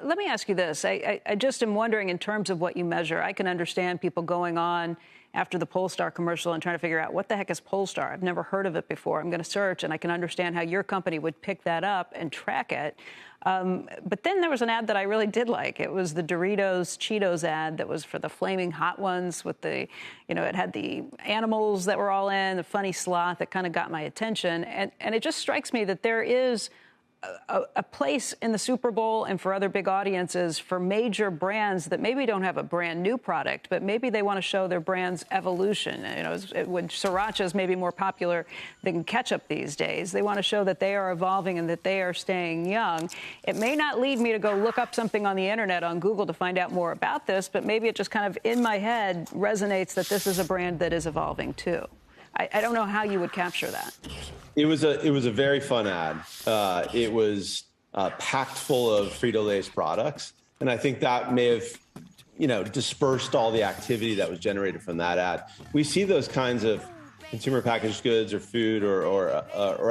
let me ask you this. I just am wondering, in terms of what you measure, I can understand people going on after the Polestar commercial and trying to figure out what the heck is Polestar. I've never heard of it before. I'm going to search, and I can understand how your company would pick that up and track it. But then there was an ad that I really did like. It was the Doritos Cheetos ad that was for the flaming hot ones with the, it had the animals that were all in, the funny sloth that kind of got my attention. And it just strikes me that there is a place in the Super Bowl and for other big audiences for major brands that maybe don't have a brand new product, but maybe they want to show their brand's evolution. When Sriracha is maybe more popular than ketchup these days, they want to show that they are evolving and that they are staying young. It may not lead me to go look up something on the internet, on Google, to find out more about this, but maybe it just kind of in my head resonates that this is a brand that is evolving too. I don't know how you would capture that. It was a very fun ad. It was packed full of Frito-Lay's products, and I think that may have, dispersed all the activity that was generated from that ad. We see those kinds of consumer packaged goods or food or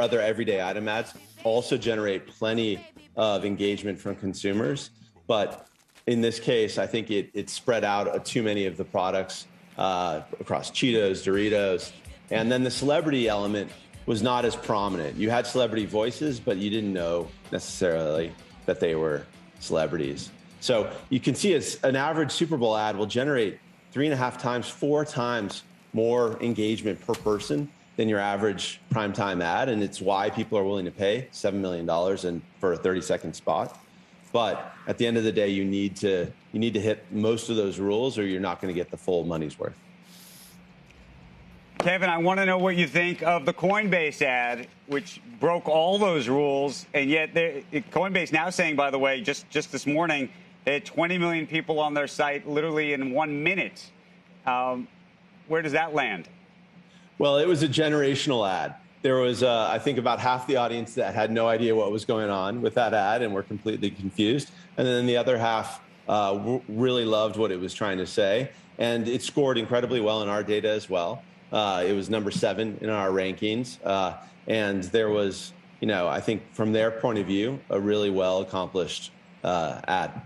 other everyday item ads also generate plenty of engagement from consumers, but in this case, I think it spread out too many of the products across Cheetos, Doritos. And then the celebrity element was not as prominent. You had celebrity voices, but you didn't know necessarily that they were celebrities. So you can see an average Super Bowl ad will generate 3.5 times, 4 times more engagement per person than your average primetime ad. And it's why people are willing to pay $7 million for a 30-second spot. But at the end of the day, you need to hit most of those rules, or you're not going to get the full money's worth. Kevin, I want to know what you think of the Coinbase ad, which broke all those rules. And yet Coinbase now saying, by the way, just this morning, they had 20 million people on their site literally in 1 minute. Where does that land? Well, it was a generational ad. There was, I think, about half the audience that had no idea what was going on with that ad and were completely confused. And then the other half really loved what it was trying to say. And it scored incredibly well in our data as well. It was number 7 in our rankings. And there was, I think from their point of view, a really well accomplished ad.